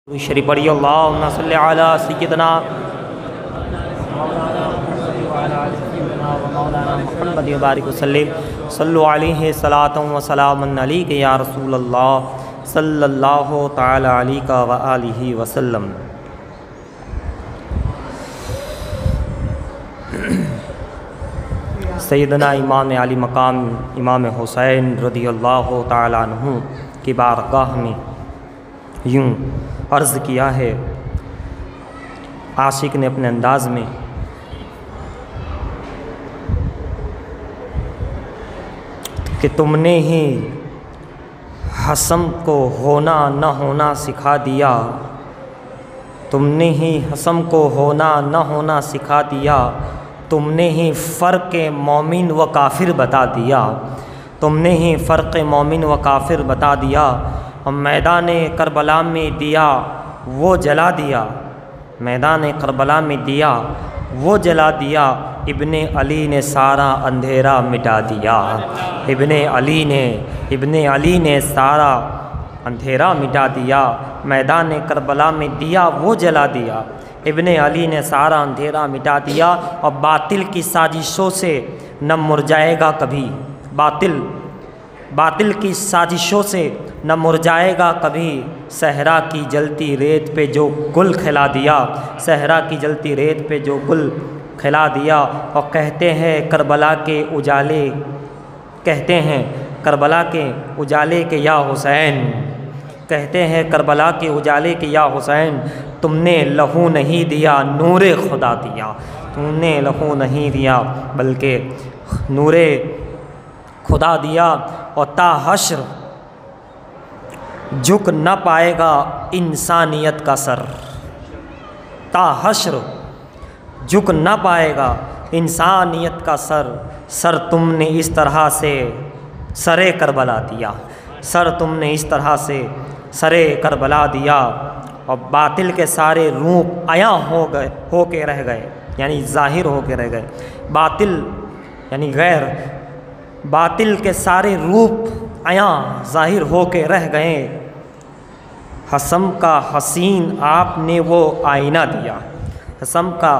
شریف پڑھی اللہم صلی علی سیدنا محمد وبارک وسلم صلو علیہ صلاۃ و سلام علیک یا رسول اللہ صلی اللہ تعالی علیہ وآلہ وسلم۔ سیدنا امام علی مقام امام حسین رضی اللہ تعالی عنہ کی بارگاہ میں یوں عرض کیا ہے عاشق نے اپنے انداز میں کہ تم نے ہی حسم کو ہونا نہ ہونا سکھا دیا، تم نے ہی حسم کو ہونا نہ ہونا سکھا دیا، تم نے ہی فرق مومن و کافر بتا دیا، تم نے ہی فرق مومن و کافر بتا دیا۔ میدان کربلا میں دیا وہ جلا دیا، میدان کربلا میں دیا وہ جلا دیا، ابن علی نے سارا اندھیرا مٹا دیا، ابن علی نے سارا اندھیرا مٹا دیا، میدان کربلا میں دیا وہ جلا دیا، ابن علی نے سارا اندھیرا مٹا دیا۔ اور باطل کی سازشوں سے نہ مرجائے گا کبھی، باطل کی سازشوں سے نہ مرجائے گا کبھی، صحرا کی جلتی ریت پہ جو گل کھلا دیا، صحرا کی جلتی ریت پہ جو گل کھلا دیا۔ اور کہتے ہیں کربلا کے اجالے، کہتے ہیں کربلا کے اجالے کے یا حسین، کہتے ہیں کربلا کے اجالے کے یا حسین، تم نے لہو نہیں دیا نور خدا دیا، تم نے لہو نہیں دیا بلکہ نور خدا دیا۔ اور تا حشر جھک نہ پائے گا انسانیت کا سر، تا حشر جھک نہ پائے گا انسانیت کا سر تم نے اس طرح سے سرے کربلا دیا، سر تم نے اس طرح سے سرے کربلا دیا۔ اور باطل کے سارے روپ عیاں ہو کے رہ گئے، یعنی ظاہر ہو کے رہ گئے، باطل یعنی غیر، باطل کے سارے روپ عیاں ظاہر ہو کے رہ گئے، حسم کا حسین آپ نے وہ آئینہ دیا، حسم کا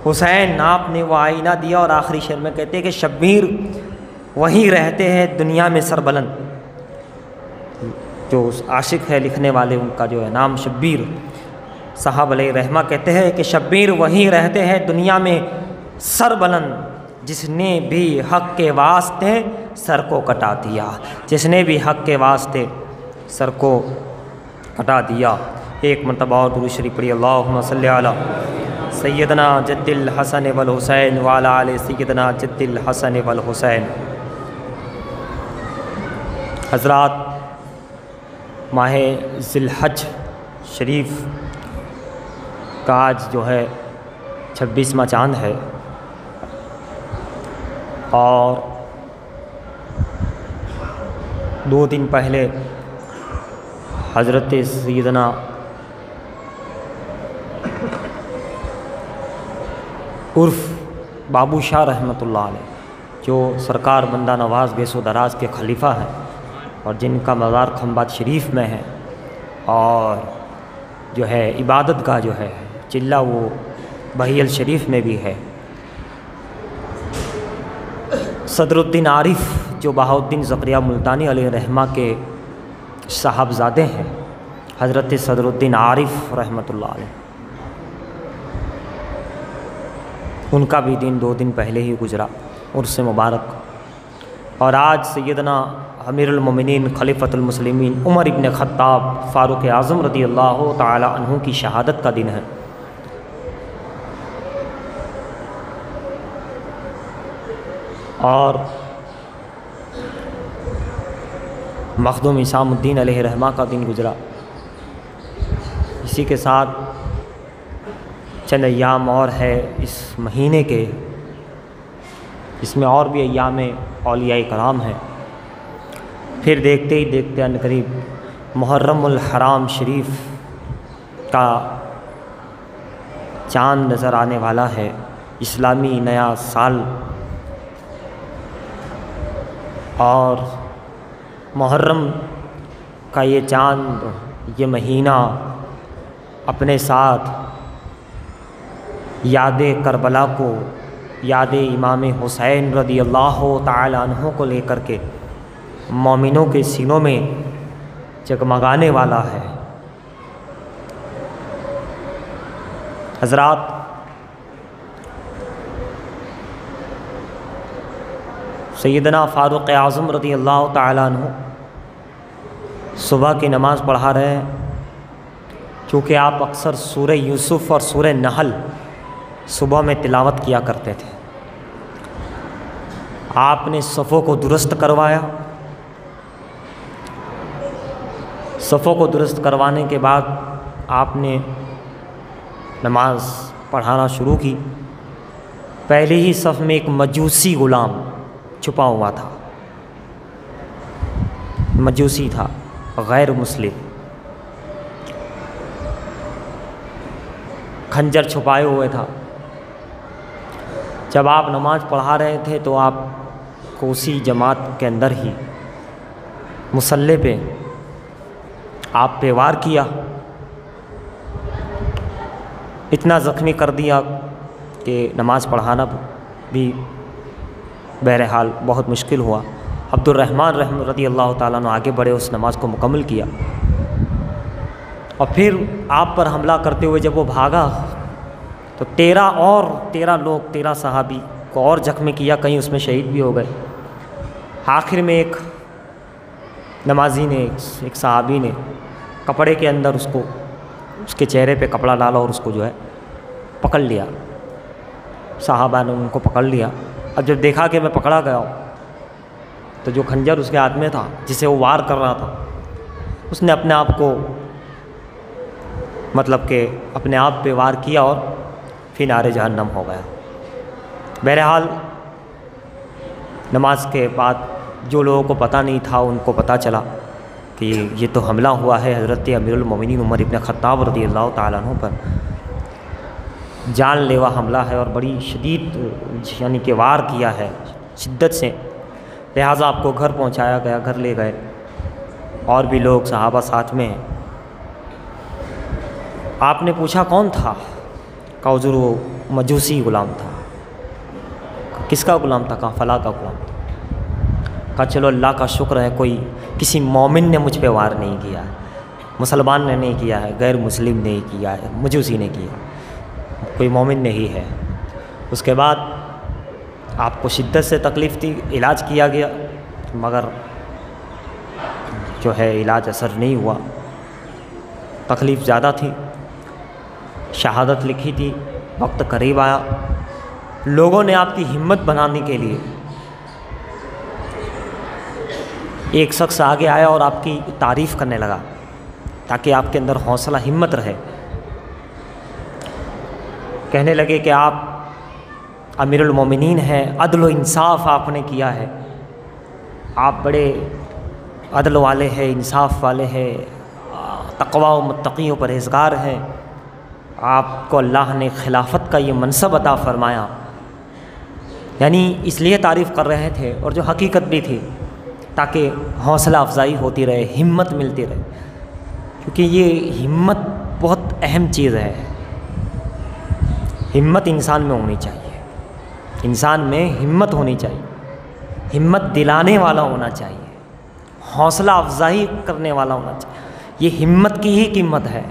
حسین آپ نے وہ آئینہ دیا۔ اور آخری شعر میں کہتے ہیں کہ شبیر وہیں رہتے ہیں دنیا میں سربلند، جو عاشق ہے لکھنے والے ان کا جو ہے نام شبیر صاحب علیہ رحمہ کہتے ہیں کہ شبیر وہیں رہتے ہیں دنیا میں سربلند، جس نے بھی حق کے واسطے سر کو کٹا دیا، جس نے بھی حق کے واسطے سر کو کٹا دیا۔ ایک مرتبہ اور درود شریف پڑھی اللہم صلی علی سیدنا جد الحسن والحسین وعلی آل سیدنا جد الحسن والحسین۔ حضرات، ماہ ذی الحج شریف کا آج جو ہے 26واں چاند ہے، اور 2 دن پہلے حضرت سیدنا عرف بابو شاہ رحمۃ اللہ علیہ، جو سرکار بندہ نواز گیس و دراز کے خلیفہ ہیں اور جن کا مزار کھمبات شریف میں ہے، اور جو ہے عبادت گاہ جو ہے چلہ وہ بحیل شریف میں بھی ہے۔ صدر الدین عارف جو بہاؤالدین زکریا ملتانی علیہ رحمہ کے صاحبزادے ہیں، حضرت صدر الدین عارف رحمۃ اللہ علیہ، ان کا بھی دن 2 دن پہلے ہی گزرا، عرس مبارک۔ اور آج سیدنا امیر المومنین خلیفۃ المسلمین عمر ابن خطاب فاروق اعظم رضی اللہ تعالی عنہ کی شہادت کا دن ہے۔ اور مخدوم اسام الدین علیہ رحمہ کا دن گزرا۔ اسی کے ساتھ چند ایام اور ہے اس مہینے کے، اس میں اور بھی ایام اولیاء کرام ہیں۔ پھر دیکھتے ہی دیکھتے عنقریب محرم الحرام شریف کا چاند نظر آنے والا ہے، اسلامی نیا سال۔ اور محرم کا یہ چاند، یہ مہینہ اپنے ساتھ یاد کربلا کو، یاد امام حسین رضی اللہ تعالی عنہ کو لے کر کے مومنوں کے سینوں میں جگمگانے والا ہے۔ حضرات، سیدنا فاروق اعظم رضی اللہ تعالی عنہ صبح کی نماز پڑھا رہے ہیں۔ چونکہ آپ اکثر سورہ یوسف اور سورہ نحل صبح میں تلاوت کیا کرتے تھے، آپ نے صفوں کو درست کروایا۔ صفوں کو درست کروانے کے بعد آپ نے نماز پڑھانا شروع کی۔ پہلے ہی صف میں ایک مجوسی غلام چھپا ہوا تھا، مجوسی تھا، غیر مسلم، خنجر چھپائے ہوئے تھا۔ جب آپ نماز پڑھا رہے تھے تو آپ کو اسی جماعت کے اندر ہی مصلی پہ آپ پہ وار کیا، اتنا زخمی کر دیا کہ نماز پڑھانا بھی بہرحال بہت مشکل ہوا۔ عبد الرحمن رضی اللہ تعالیٰ عنہ آگے بڑھے، اس نماز کو مکمل کیا، اور پھر آپ پر حملہ کرتے ہوئے جب وہ بھاگا تو 13 لوگ 13 صحابی کو اور زخمی کیا، کہیں اس میں شہید بھی ہو گئے۔ آخر میں ایک نمازی نے، ایک صحابی نے کپڑے کے اندر اس کے چہرے پہ کپڑا ڈالا اور اس کو جو ہے پکڑ لیا۔ صحابہ نے ان کو پکڑ لیا۔ اب جب دیکھا کہ میں پکڑا گیا ہوں تو جو خنجر اس کے ہاتھ میں تھا جسے وہ وار کر رہا تھا، اس نے اپنے آپ کو مطلب کہ اپنے آپ پہ وار کیا اور پھر نار جہنم ہو گیا۔ بہرحال نماز کے بعد جو لوگوں کو پتہ نہیں تھا ان کو پتہ چلا کہ یہ تو حملہ ہوا ہے حضرت امیر المومنین عمر ابن خطاب رضی اللہ تعالیٰ عنہ پر، جان لیوا حملہ ہے اور بڑی شدید یعنی کہ وار کیا ہے شدت سے۔ لہٰذا آپ کو گھر پہنچایا گیا، گھر لے گئے، اور بھی لوگ صحابہ ساتھ میں ہیں۔ آپ نے پوچھا کون تھا؟ کہا حضور وہ مجوسی غلام تھا۔ کس کا غلام تھا؟ کہا فلاں کا غلام تھا۔ کہا چلو اللہ کا شکر ہے کوئی کسی مومن نے مجھ پہ وار نہیں کیا ہے، مسلمان نے نہیں کیا ہے، غیر مسلم نے کیا ہے، مجوسی نے کیا، کوئی مومن نہیں ہے۔ اس کے بعد آپ کو شدت سے تکلیف تھی، علاج کیا گیا مگر جو ہے علاج اثر نہیں ہوا، تکلیف زیادہ تھی۔ شہادت لکھی تھی، وقت قریب آیا، لوگوں نے آپ کی ہمت بنانے کے لیے ایک شخص آگے آیا اور آپ کی تعریف کرنے لگا تاکہ آپ کے اندر حوصلہ ہمت رہے۔ کہنے لگے کہ آپ امیر المومنین ہیں، عدل و انصاف آپ نے کیا ہے، آپ بڑے عدل والے ہیں، انصاف والے ہیں، تقوی و متقی و پرہیزگار ہیں، آپ کو اللہ نے خلافت کا یہ منصب عطا فرمایا۔ یعنی اس لیے تعریف کر رہے تھے، اور جو حقیقت بھی تھی، تاکہ حوصلہ افزائی ہوتی رہے، ہمت ملتی رہے، کیونکہ یہ ہمت بہت اہم چیز ہے۔ ہمت انسان میں ہونی چاہیے، انسان میں ہمت ہونی چاہیے، ہمت دلانے والا ہونا چاہیے، حوصلہ افزائی کرنے والا ہونا چاہیے، یہ ہمت کی ہی قیمت ہے۔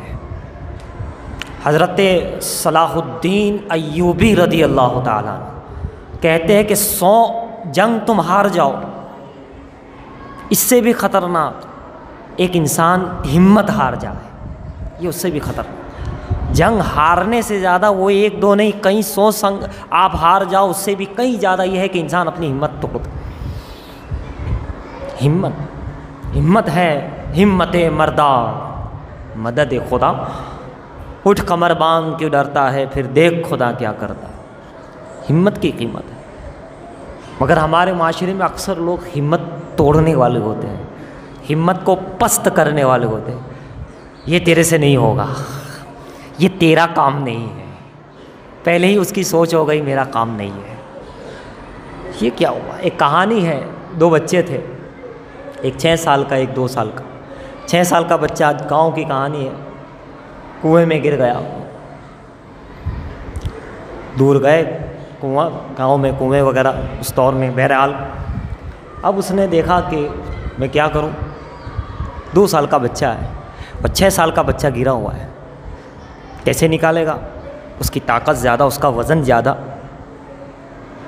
حضرت صلاح الدین ایوبی رضی اللہ تعالیٰ کہتے ہیں کہ 100 جنگ تم ہار جاؤ، اس سے بھی خطرناک ایک انسان ہمت ہار جائے، یہ اس سے بھی خطرناک۔ جنگ ہارنے سے زیادہ وہ 1-2 نہیں، کئی 100 سنگ آپ ہار جاؤ، اس سے بھی کئی زیادہ یہ ہے کہ انسان اپنی ہمت توڑ دے۔ ہمت ہے، ہمت مردہ مدد خدا، اٹھ کمر باندھ کیوں ڈرتا ہے، پھر دیکھ خدا کیا کرتا ہے۔ ہمت کی قیمت ہے، مگر ہمارے معاشرے میں اکثر لوگ ہمت توڑنے والے ہوتے ہیں، ہمت کو پست کرنے والے ہوتے ہیں۔ یہ تیرے سے نہیں ہوگا، یہ تیرا کام نہیں ہے، پہلے ہی اس کی سوچ ہو گئی میرا کام نہیں ہے۔ یہ کیا ہوا؟ ایک کہانی ہے، 2 بچے تھے، ایک 6 سال کا، ایک 2 سال کا۔ 6 سال کا بچہ، گاؤں کی کہانی ہے، کنویں میں گر گیا. دور گئے کنواں، گاؤں میں کنویں وغیرہ اس دور میں. بہرحال اب اس نے دیکھا کہ میں کیا کروں، 2 سال کا بچہ ہے اور 6 سال کا بچہ گرا ہوا ہے، کیسے نکالے گا؟ اس کی طاقت زیادہ، اس کا وزن زیادہ.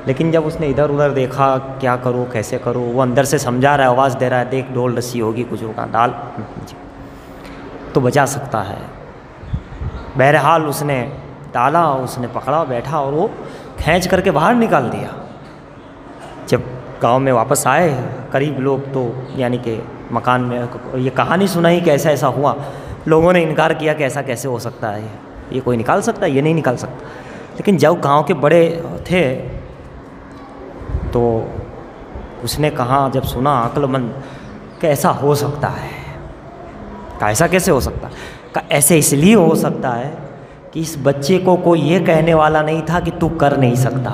لیکن جب اس نے ادھر ادھر دیکھا کیا کروں کیسے کروں، وہ اندر سے سمجھا رہا ہے، آواز دے رہا ہے، دیکھ ڈول رسی ہوگی کچھ ہوگا، ڈال تو بچا سکتا ہے. بہرحال اس نے ڈالا، اس نے پکڑا، بیٹھا اور وہ کھینچ کر کے باہر نکال دیا. جب گاؤں میں واپس آئے قریب لوگ تو یعنی کہ مکان میں یہ کہانی سنائی کہ ایسا ایسا ہوا. لوگوں نے انکار کیا کہ ایسا کیسے ہو سکتا ہے، یہ کوئی نکال سکتا ہے؟ یہ نہیں نکال سکتا. لیکن جب گاؤں کے بڑے تھے تو اس نے کہا، جب سنا عقل مند کہ ایسا ہو سکتا ہے، کہ ایسا کیسے ہو سکتا ہے؟ کہ ایسے اس لیے ہو سکتا ہے کہ اس بچے کو کوئی یہ کہنے والا نہیں تھا کہ تو کر نہیں سکتا.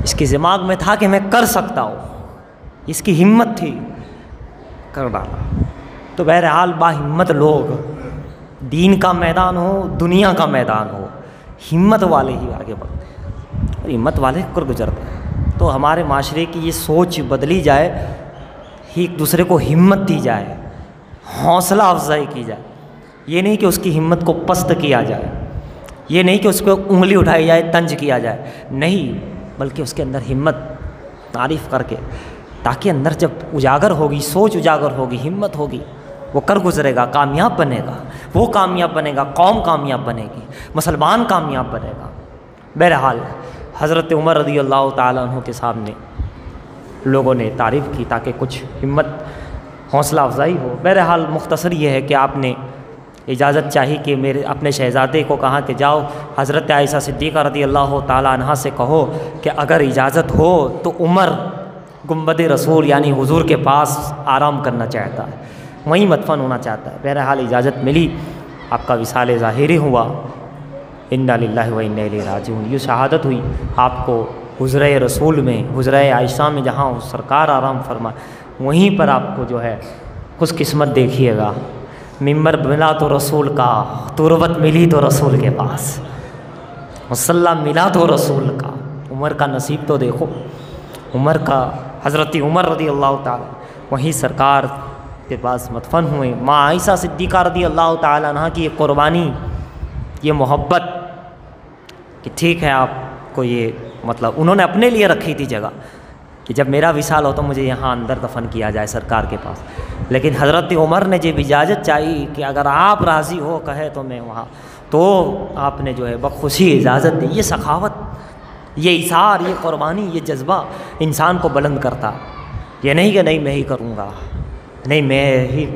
اس کے دماغ میں تھا کہ میں کر سکتا ہوں، اس کی ہمت تھی، کر ڈالا. تو بہرحال با ہمت لوگ، دین کا میدان ہو دنیا کا میدان ہو، ہمت والے ہی آگے بڑھتے ہیں اور ہمت والے کر گزرتے ہیں. تو ہمارے معاشرے کی یہ سوچ بدلی جائے، ایک دوسرے کو ہمت دی جائے، حوصلہ افزائی کی جائے. یہ نہیں کہ اس کی ہمت کو پست کیا جائے، یہ نہیں کہ اس کو انگلی اٹھائی جائے، طنز کیا جائے، نہیں، بلکہ اس کے اندر ہمت تعریف کر کے، تاکہ اندر جب اجاگر ہوگی، سوچ اجاگر ہوگی، ہمت ہوگی، وہ کر گزرے گا، کامیاب بنے گا، وہ کامیاب بنے گا، قوم کامیاب بنے گی، مسلمان کامیاب بنے گا. بہرحال حضرت عمر رضی اللہ تعالیٰ عنہ کے سامنے لوگوں نے تعریف کی تاکہ کچھ ہمت حوصلہ افزائی ہو. بہرحال مختصر یہ ہے کہ آپ نے اجازت چاہی کہ میرے اپنے شہزادے کو کہا کہ جاؤ حضرت عائشہ صدیقہ رضی اللہ تعالیٰ عنہا سے کہو کہ اگر اجازت ہو تو عمر گنبد رسول یعنی حضور کے پاس آرام کرنا چاہتا ہے، وہیں مدفن ہونا چاہتا ہے. بہرحال اجازت ملی، آپ کا وصال ظاہری ہوا. انا للہ و انا الیہ راجعون. یہ شہادت ہوئی آپ کو حجرہ رسول میں، حجرہ عائشہ میں جہاں سرکار آرام فرمائے، وہیں پر آپ کو جو ہے خوش قسمت دیکھیے گا. ممبر ملا تو رسول کا، تربت ملی تو رسول کے پاس، مصلی ملا تو رسول کا. عمر کا نصیب تو دیکھو، عمر کا، حضرت عمر رضی اللہ تعالیٰ وہیں سرکار کے پاس مدفن ہوئے. ماں عائشہ صدیقہ رضی اللہ تعالیٰ عنہ کی یہ قربانی، یہ محبت کہ ٹھیک ہے آپ کو یہ مطلب انہوں نے اپنے لیے رکھی تھی جگہ کہ جب میرا وصال ہو تو مجھے یہاں اندر دفن کیا جائے سرکار کے پاس. لیکن حضرت عمر نے جب اجازت چاہی کہ اگر آپ راضی ہو کہے تو میں وہاں، تو آپ نے جو ہے بخوشی اجازت دی. یہ سخاوت، یہ اثار، یہ قربانی، یہ جذبہ انسان کو بلند کرتا. یہ نہیں کہ نہیں میں ہی کروں گا، نہیں میں ہی.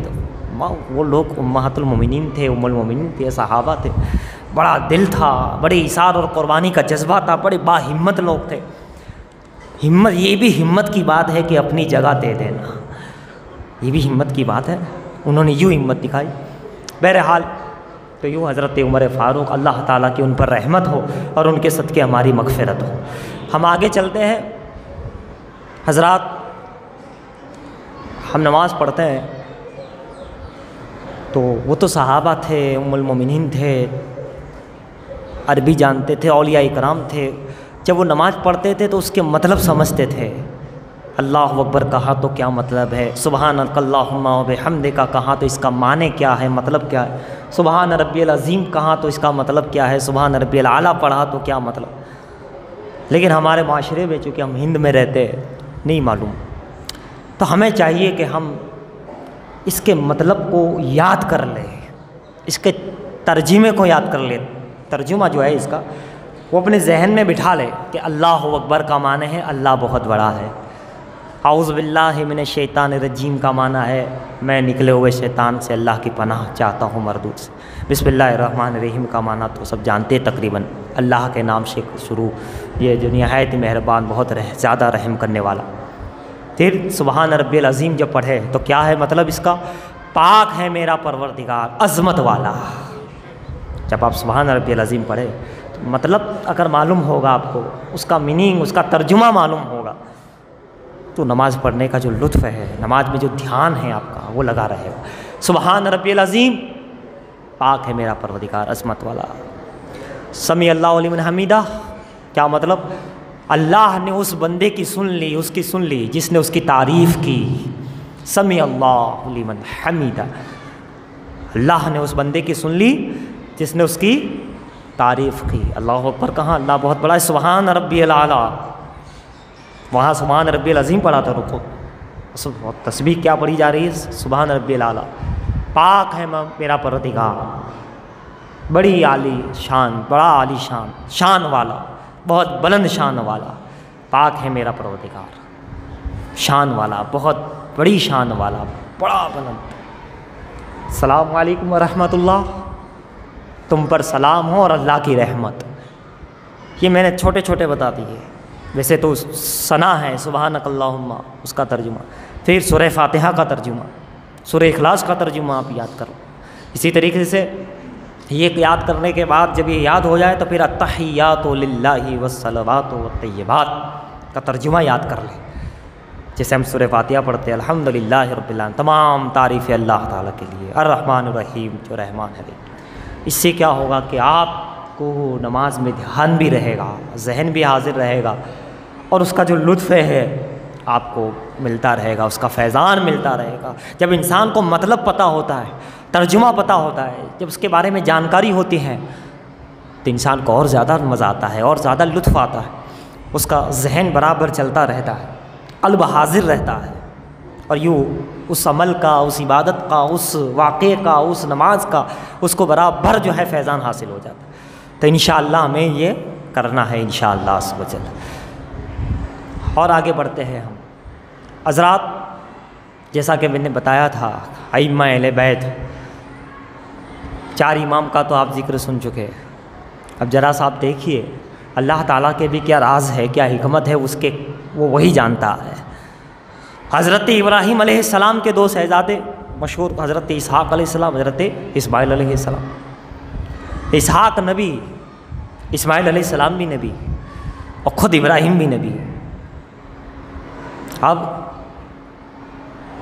وہ لوگ امہات المومنین تھے، ام المومنین تھے، صحابہ تھے، بڑا دل تھا، بڑے اثار اور قربانی کا جذبہ تھا، بڑے با ہمت لوگ تھے. ہمت، یہ بھی ہمت کی بات ہے کہ اپنی جگہ دے دینا، یہ بھی ہمت کی بات ہے. انہوں نے یوں ہمت دکھائی. بہرحال تو یوں حضرت عمر فاروق، اللہ تعالیٰ کی ان پر رحمت ہو اور ان کے صدقے ہماری مغفرت ہو. ہم آگے چلتے ہیں. حضرات، ہم نماز پڑھتے ہیں تو وہ تو صحابہ تھے، ام المومنین تھے، عربی جانتے تھے، اولیاء کرام تھے. جب وہ نماز پڑھتے تھے تو اس کے مطلب سمجھتے تھے. اللہ اکبر کہا تو کیا مطلب ہے، سبحانک اللہم و بحمدک کہا تو اس کا معنی کیا ہے، مطلب کیا ہے، سبحان ربی العظیم کہا تو اس کا مطلب کیا ہے، سبحان ربی الاعلیٰ پڑھا تو کیا مطلب. لیکن ہمارے معاشرے میں چونکہ ہم ہند میں رہتے نہیں معلوم، تو ہمیں چاہیے کہ ہم اس کے مطلب کو یاد کر لیں، اس کے ترجمے کو یاد کر لیں. ترجمہ جو ہے اس کا وہ اپنے ذہن میں بٹھا لے کہ اللہ اکبر کا معنی ہے اللہ بہت بڑا ہے. اعوذ باللہ من الشیطان الرجیم کا معنی ہے میں نکلے ہوئے شیطان سے اللہ کی پناہ چاہتا ہوں مردود سے. بسم اللہ الرحمن الرحیم کا معنی تو سب جانتے تقریباً، اللہ کے نام سے شروع، یہ جو نہایت مہربان، بہت زیادہ رحم کرنے والا. پھر سبحان ربی العظیم جب پڑھے تو کیا ہے مطلب اس کا، پاک ہے میرا پروردگار، عظمت والا. جب آپ سبحان ربی العظیم پڑھے تو مطلب اگر معلوم ہوگا آپ کو، اس کا میننگ، اس کا ترجمہ معلوم ہوگا، تو نماز پڑھنے کا جو لطف ہے، نماز میں جو دھیان ہے آپ کا وہ لگا رہے گا. سبحان ربی العظیم پاک ہے میرا پروردگار عظمت والا۔ سمیع اللہ لمن حمیدہ، کیا مطلب؟ اللہ نے اس بندے کی سن لی، اس کی سن لی جس نے اس کی تعریف کی۔ سمیع اللہ لمن حمیدہ، اللہ نے اس بندے کی سن لی جس نے اس کی تعریف کی۔ اللہ اکبر کہاں؟ اللہ بہت بڑا ہے۔ سبحان ربی الاعلیٰ، وہاں سبحان ربی العظیم پڑھا تھا، رکو تسبیح کیا پڑھی جا رہی ہے؟ سبحان ربی الاعلیٰ، پاک ہے میرا پروردگار، بڑی عالی شان، بڑا عالی شان، شان والا، بہت بلند شان والا، پاک ہے میرا پروردگار، شان والا، بہت بڑی شان والا، بڑا بلند۔ السلام علیکم ورحمۃ اللہ، تم پر سلام ہو اور اللہ کی رحمت۔ یہ میں نے چھوٹے چھوٹے بتا دیے، ویسے تو ثنا ہے سبحانک اللہم، اس کا ترجمہ، پھر سورہ فاتحہ کا ترجمہ، سورہ اخلاص کا ترجمہ آپ یاد کرو۔ اسی طریقے سے یہ یاد کرنے کے بعد جب یہ یاد ہو جائے تو پھر التحیات للہ والصلوات والطیبات کا ترجمہ یاد کر لیں، جیسے ہم سورہ فاتحہ پڑھتے ہیں الحمدللہ رب العالمین، تمام تعریف اللہ تعالیٰ کے لیے، الرحمن الرحیم، جو رحمان ہے۔ اس سے کیا ہوگا کہ آپ کو نماز میں دھیان بھی رہے گا، ذہن بھی حاضر رہے گا، اور اس کا جو لطف ہے آپ کو ملتا رہے گا، اس کا فیضان ملتا رہے گا۔ جب انسان کو مطلب پتہ ہوتا ہے، ترجمہ پتہ ہوتا ہے، جب اس کے بارے میں جانکاری ہوتی ہے تو انسان کو اور زیادہ مزہ آتا ہے، اور زیادہ لطف آتا ہے، اس کا ذہن برابر چلتا رہتا ہے، قلب حاضر رہتا ہے، اور یوں اس عمل کا، اس عبادت کا، اس واقعے کا، اس نماز کا اس کو برابر جو ہے فیضان حاصل ہو جاتا ہے۔ تو انشاءاللہ ہمیں یہ کرنا ہے انشاءاللہ عز و جل۔ اور آگے بڑھتے ہیں ہم حضرات، جیسا کہ میں نے بتایا تھا ائمہ اہل بیت، 4 امام کا تو آپ ذکر سن چکے۔ اب ذرا سا آپ دیکھیے اللہ تعالیٰ کے بھی کیا راز ہے، کیا حکمت ہے اس کے، وہ وہی جانتا ہے۔ حضرت ابراہیم علیہ السلام کے 2 شہزادے مشہور، حضرت اسحاق علیہ السلام، حضرت اسماعیل علیہ السلام۔ اسحاق نبی، اسماعیل علیہ السلام بھی نبی، اور خود ابراہیم بھی نبی۔ اب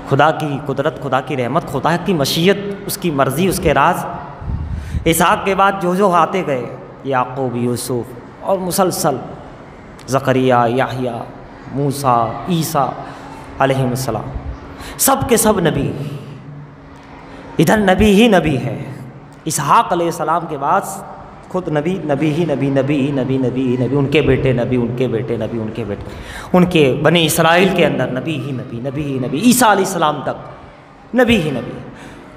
خدا کی قدرت، خدا کی رحمت، خدا کی مشیت، اس کی مرضی، اس کے راز، اسحاق کے بعد جو آتے گئے، یعقوب، یوسف، اور مسلسل زکریا، یحییٰ، موسیٰ، عیسیٰ علیہ السلام، سب کے سب نبی۔ ادھر نبی ہی نبی ہے، اسحاق علیہ السلام کے بعد خود نبی، نبی ہی نبی، نبی ہی نبی، نبی ہی نبی، ان کے بیٹے نبی، ان کے بیٹے نبی، ان کے بیٹے، ان کے بنی اسرائیل کے اندر نبی ہی نبی، نبی ہی نبی، عیسیٰ علیہ السلام تک نبی ہی نبی۔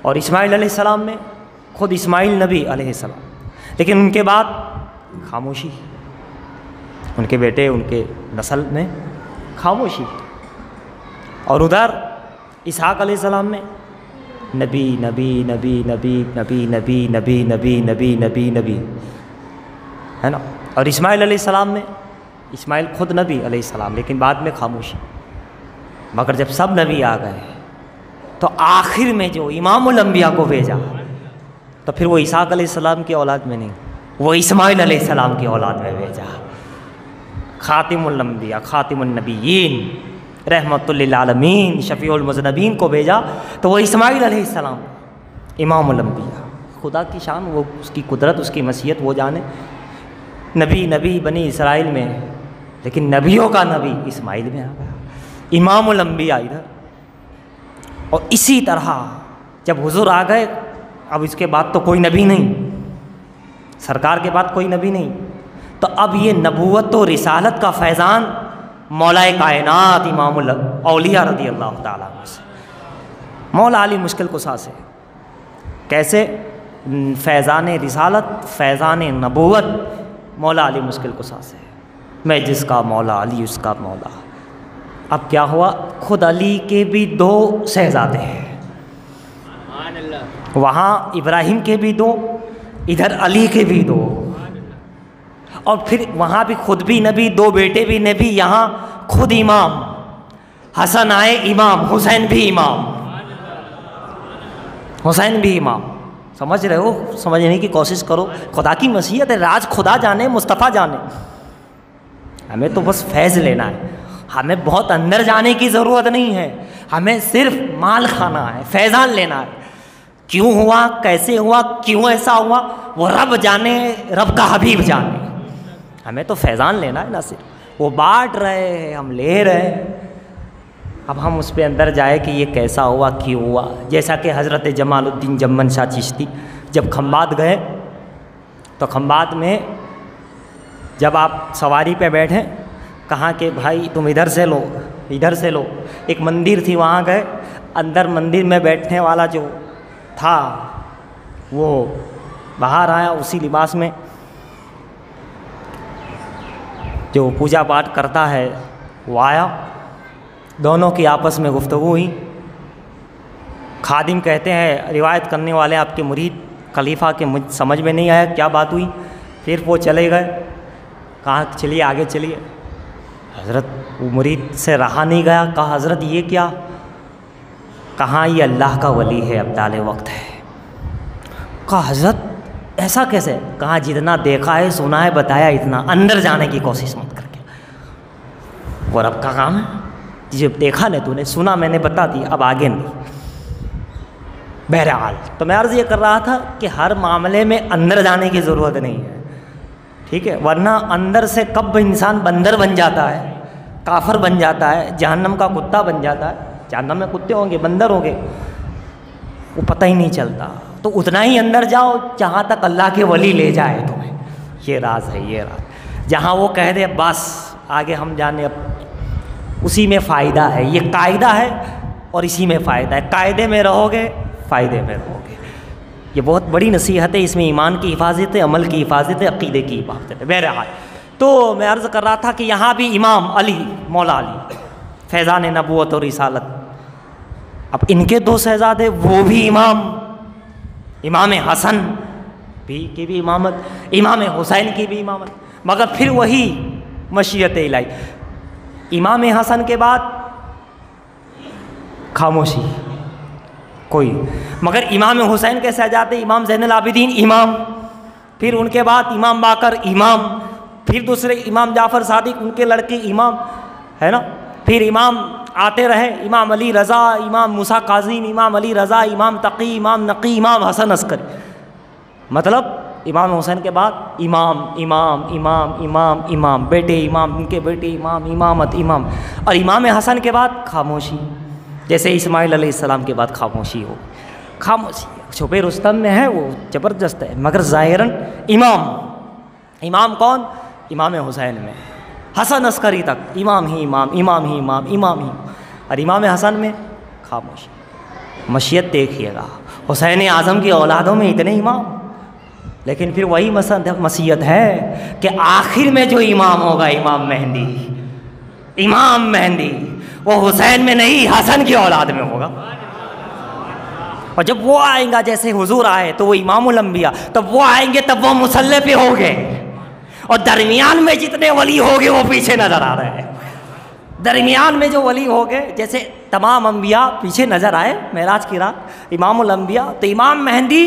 اور اسماعیل علیہ السلام میں خود اسماعیل نبی علیہ السلام، لیکن ان کے بعد خاموشی، ان کے بیٹے، ان کے نسل میں خاموشی۔ اور ادھر اسحاق علیہ السلام میں نبی نبی نبی نبی نبی نبی نبی نبی نبی نبی نبی، ہے نا۔ اور اسماعیل علیہ السلام میں، اسماعیل خود نبی علیہ السلام، لیکن بعد میں خاموشی۔ مگر جب سب نبی آ گئے تو آخر میں جو امام الانبیاء کو بھیجا، تو پھر وہ اسحاق علیہ السلام کی اولاد میں نہیں، وہ اسماعیل علیہ السلام کی اولاد میں بھیجا۔ خاتم الانبیاء، خاتم النبیین، رحمت للعالمین، شفیع المذنبین کو بھیجا، تو وہ اسماعیل علیہ السلام، امام الانبیاء۔ خدا کی شان، وہ اس کی قدرت، اس کی مشیت وہ جانے۔ نبی نبی بنی اسرائیل میں، لیکن نبیوں کا نبی اسماعیل میں آ گیا، امام الانبیاء ادھر۔ اور اسی طرح جب حضور آ گئے، اب اس کے بعد تو کوئی نبی نہیں، سرکار کے بعد کوئی نبی نہیں، تو اب یہ نبوت و رسالت کا فیضان مولا کائنات امام الاولیاء رضی اللہ تعالیٰ عنہ سے، مولا علی مشکل کشا سے۔ کیسے؟ فیضان رسالت، فیضان نبوت مولا علی مشکل کشا سے، میں جس کا مولا علی اس کا مولا۔ اب کیا ہوا؟ خود علی کے بھی 2 شہزادے ہیں، وہاں ابراہیم کے بھی 2، ادھر علی کے بھی 2، اور پھر وہاں بھی خود بھی نبی، 2 بیٹے بھی نبی، یہاں خود امام، حسن آئے امام، حسین بھی امام، حسین بھی امام۔ سمجھ رہے ہو؟ سمجھنے کی کوشش کرو، خدا کی مشیت ہے، راز خدا جانے، مصطفیٰ جانے۔ ہمیں تو بس فیض لینا ہے، ہمیں بہت اندر جانے کی ضرورت نہیں ہے، ہمیں صرف مال کھانا ہے، فیضان لینا ہے۔ کیوں ہوا، کیسے ہوا، کیوں ایسا ہوا، وہ رب جانے، رب کا حبیب جانے. ہمیں تو فیضان لینا ہے نا، صرف وہ بانٹ رہے ہیں، ہم لے رہے ہیں. اب ہم اس پہ اندر جائے کہ یہ کیسا ہوا، کیوں ہوا. جیسا کہ حضرت جمال الدین جمن شاہ چشتی جب کھمبات گئے تو کھمبات میں جب آپ سواری پہ بیٹھیں، کہاں کہ بھائی تم ادھر سے لو، ادھر سے لو. ایک مندر تھی، وہاں گئے. اندر مندر میں بیٹھنے والا جو تھا وہ باہر آیا اسی لباس میں، جو پوجا پاٹ کرتا ہے وہ آیا. دونوں کی آپس میں گفتگو ہوئی. خادم کہتے ہیں، روایت کرنے والے آپ کے مرید خلیفہ کے، مجھ سمجھ میں نہیں آیا کیا بات ہوئی. پھر وہ چلے گئے، کہا چلیے آگے چلیے. حضرت وہ مرید سے رہا نہیں گیا، کہا حضرت یہ کیا؟ کہاں یہ اللہ کا ولی ہے، ابدال وقت ہے. کہا حضرت ایسا کیسے؟ کہاں جتنا دیکھا ہے، سنا ہے، بتایا اتنا، اندر جانے کی کوشش مت کر کے. وہ رب کا کام ہے، جب دیکھا نہیں تو نے، سنا میں نے بتا دیا، اب آگے نہیں. بہرحال تو میں عرض یہ کر رہا تھا کہ ہر معاملے میں اندر جانے کی ضرورت نہیں ہے، ٹھیک ہے؟ ورنہ اندر سے کب انسان بندر بن جاتا ہے، کافر بن جاتا ہے، جہنم کا کتا بن جاتا ہے. جہنم میں کتے ہوں گے، بندر ہوں گے، وہ پتہ ہی نہیں چلتا. تو اتنا ہی اندر جاؤ جہاں تک اللہ کے ولی لے جائے تمہیں. یہ راز ہے، یہ راز. جہاں وہ کہہ دے بس آگے ہم جانے، اب اسی میں فائدہ ہے. یہ قاعدہ ہے اور اسی میں فائدہ ہے. قاعدے میں رہو گے، فائدے میں رہو گے. یہ بہت بڑی نصیحت ہے. اس میں ایمان کی حفاظت ہے، عمل کی حفاظت ہے، عقیدے کی حفاظت ہے. بہرحال تو میں عرض کر رہا تھا کہ یہاں بھی امام علی، مولا علی، فیضان نبوت اور رسالت. اب ان کے دو شہزادے، وہ بھی امام حسن کی بھی امامت، امام حسین کی بھی امامت، مگر پھر وہی مشیت الہی. امام حسن کے بعد خاموشی کوئی، مگر امام حسین کے شہزادے امام زین العابدین امام، پھر ان کے بعد امام باقر امام، پھر دوسرے امام جعفر صادق ان کے لڑکے امام، ہے نا. پھر امام آتے رہے، امام علی رضا، امام موسیٰ کاظم، امام علی رضا، امام تقی، امام نقی، امام حسن عسکری. مطلب امام حسین کے بعد امام امام امام امام امام، بیٹے امام، ان کے بیٹے امام، امامت امام. اور امام حسن کے بعد خاموشی، جیسے اسماعیل علیہ السلام کے بعد خاموشی ہو. خاموشی چھپے رستم میں ہے، وہ زبردست ہے، مگر ظاہراً امام کون؟ امام حسین میں، حسن عسکری تک امام ہی امام، امام ہی امام، امام ہی. اور امام حسن میں خاموشی. مشیت دیکھیے گا، حسین اعظم کی اولادوں میں اتنے امام، لیکن پھر وہی مسیت ہے کہ آخر میں جو امام ہوگا، امام مہدی، وہ حسین میں نہیں، حسن کی اولاد میں ہوگا. اور جب وہ آئیں گا، جیسے حضور آئے تو وہ امام الانبیاء، تب وہ آئیں گے، تب وہ مصلی پہ ہوں گے. اور درمیان میں جتنے ولی ہوگے وہ پیچھے نظر آ رہے ہیں. درمیان میں جو ولی ہوگے، جیسے تمام انبیاء پیچھے نظر آئے معراج کی رات، امام الانبیاء، تو امام مہدی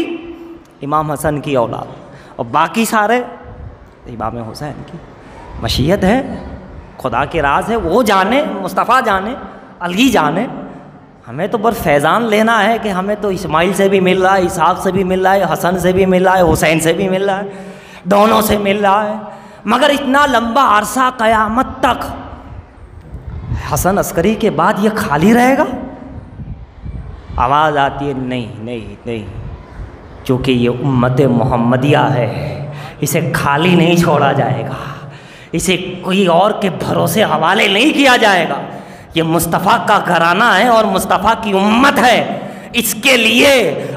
امام حسن کی اولاد، اور باقی سارے امام حسین کی. مشیت ہے، خدا کے راز ہے، وہ جانے، مصطفیٰ جانے، علی جانے. ہمیں تو بس فیضان لینا ہے کہ ہمیں تو اسماعیل سے بھی مل رہا ہے، اسحاق سے بھی مل رہا ہے، حسن سے بھی مل رہا ہے، حسین سے بھی مل رہا ہے، دونوں سے مل رہا ہے. مگر اتنا لمبا عرصہ قیامت تک حسن عسکری کے بعد یہ خالی رہے گا؟ آواز آتی ہے نہیں نہیں نہیں، چونکہ یہ امت محمدیہ ہے، اسے خالی نہیں چھوڑا جائے گا، اسے کوئی اور کے بھروسے حوالے نہیں کیا جائے گا. یہ مصطفیٰ کا گھرانہ ہے اور مصطفیٰ کی امت ہے. اس کے لیے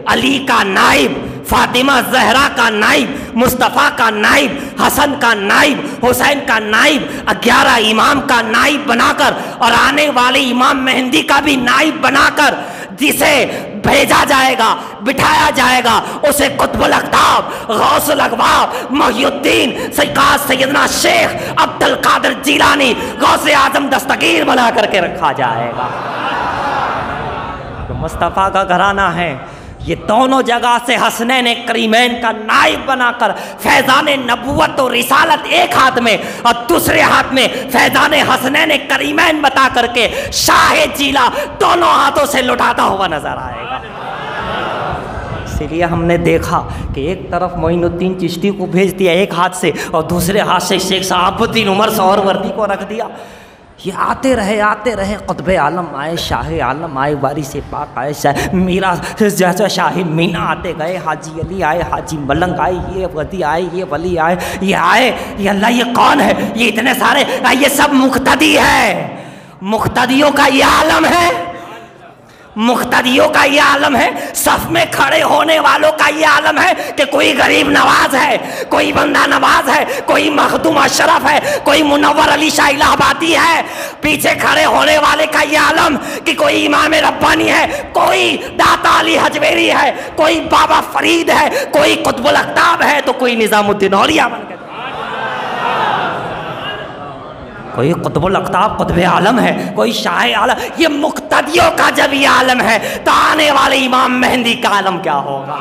علی کا نائب، فاطمہ زہرا کا نائب، مصطفیٰ کا نائب، حسن کا نائب، حسین کا نائب، 11 امام کا نائب بنا کر، اور آنے والے امام مہدی کا بھی نائب بنا کر جسے بھیجا جائے گا، بٹھایا جائے گا، اسے قطب الاقطاب، غوث الاقوام، محی الدین سیدنا شیخ عبد القادر جیلانی، غوث اعظم دستگیر بنا کر کے رکھا جائے گا. مصطفیٰ کا گھرانہ ہے. یہ دونوں جگہ سے حسنین کریمین کا نائب بنا کر فیضان نبوت و رسالت ایک ہاتھ میں اور دوسرے ہاتھ میں فیضان حسنین کریمین بتا کر کے شاہ جیلا دونوں ہاتھوں سے لٹاتا ہوا نظر آئے گا. اسی لیے ہم نے دیکھا کہ ایک طرف معین الدین چشتی کو بھیج دیا ایک ہاتھ سے اور دوسرے ہاتھ سے شیخ صحاب الدین عمر سہروردی کو رکھ دیا. یہ آتے رہے قطب عالم آئے، شاہ عالم آئے، وارث پاک آئے، میرا جیسا شاہ مینا آتے گئے، حاجی علی آئے، حاجی ملنگ آئے، یہ ولی آئے، یہ ولی آئے، یہ آئے، یہ اللہ یہ کون ہے، یہ اتنے سارے، یہ سب مقتدی ہے. مقتدیوں کا یہ عالم ہے، مقتدیوں کا یہ عالم ہے. صف میں کھڑے ہونے والوں کا یہ عالم ہے کہ کوئی غریب نواز ہے، کوئی بندہ نواز ہے، کوئی مخدوم اشرف ہے، کوئی منور علی شاہ الہ آبادی ہے. پیچھے کھڑے ہونے والے کا یہ عالم کہ کوئی امام ربانی ہے، کوئی داتا علی حجویری ہے، کوئی بابا فرید ہے، کوئی قطب الاقطاب ہے، تو کوئی نظام الدین اولیاء بن کے، کوئی قطب الاقطاب قطب عالم ہے، کوئی شاہ عالم. یہ مقتدیوں کا جب یہ عالم ہے تو آنے والے امام مہدی کا عالم کیا ہوگا،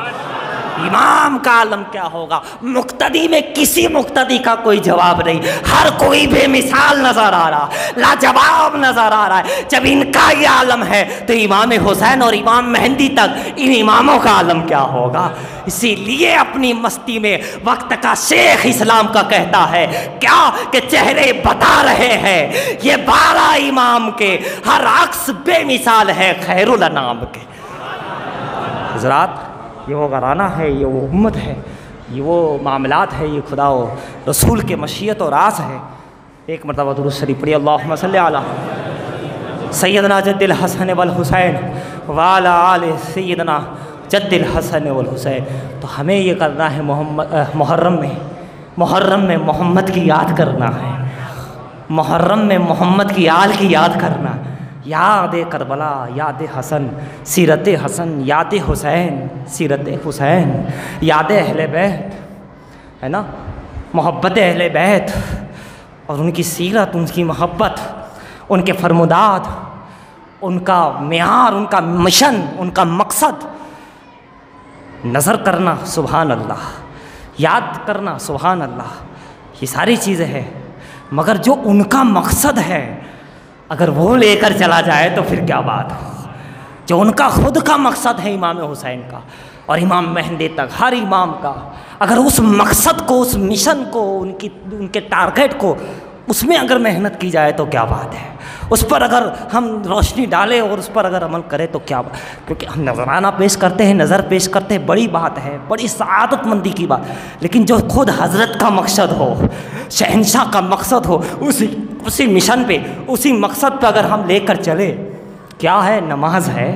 امام کا عالم کیا ہوگا. مقتدی میں کسی مقتدی کا کوئی جواب نہیں، ہر کوئی بے مثال نظر آ رہا، لاجواب نظر آ رہا ہے. جب ان کا یہ عالم ہے تو امام حسین اور امام مہدی تک ان اماموں کا عالم کیا ہوگا. اسی لیے اپنی مستی میں وقت کا شیخ اسلام کا کہتا ہے کیا کہ چہرے بتا رہے ہیں یہ 12 امام کے، ہر عکس بے مثال ہے خیر الانام کے. حضرات یہ وہ گھرانہ ہے، یہ وہ امت ہے، یہ وہ معاملات ہے، یہ خدا و رسول کے مشیت اور راز ہے. ایک مرتبہ درود شریف پڑھی، اللہم صلی علی سیدنا جد الحسن والحسین وعلی آل سیدنا جد الحسن والحسین. تو ہمیں یہ کرنا ہے محرم میں محمد کی یاد کرنا ہے، محرم میں محمد کی آل کی یاد کرنا. یاد کربلا، یاد حسن، سیرت حسن، یاد حسین، سیرت حسین، یاد اہل بیت ہے نا، محبت اہل بیت اور ان کی سیرت، ان کی محبت، ان کے فرمودات، ان کا معیار، ان کا مشن، ان کا مقصد نظر کرنا سبحان اللہ، یاد کرنا سبحان اللہ. یہ ساری چیزیں ہیں، مگر جو ان کا مقصد ہے اگر وہ لے کر چلا جائے تو پھر کیا بات ہو. جو ان کا خود کا مقصد ہے امام حسین کا اور امام مہدی تک ہر امام کا، اگر اس مقصد کو، اس مشن کو، ان کے ٹارگیٹ کو، اس میں اگر محنت کی جائے تو کیا بات ہے. اس پر اگر ہم روشنی ڈالیں اور اس پر اگر عمل کریں تو کیا بات، کیونکہ ہم نذرانہ پیش کرتے ہیں، نظر پیش کرتے ہیں، بڑی بات ہے، بڑی سعادت مندی کی بات. لیکن جو خود حضرت کا مقصد ہو، شہنشاہ کا مقصد ہو، اسی مشن پہ، اسی مقصد پہ اگر ہم لے کر چلے، کیا ہے، نماز ہے،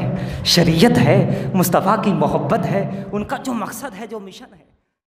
شریعت ہے، مصطفیٰ کی محبت ہے، ان کا جو مقصد ہے، جو مشن ہے.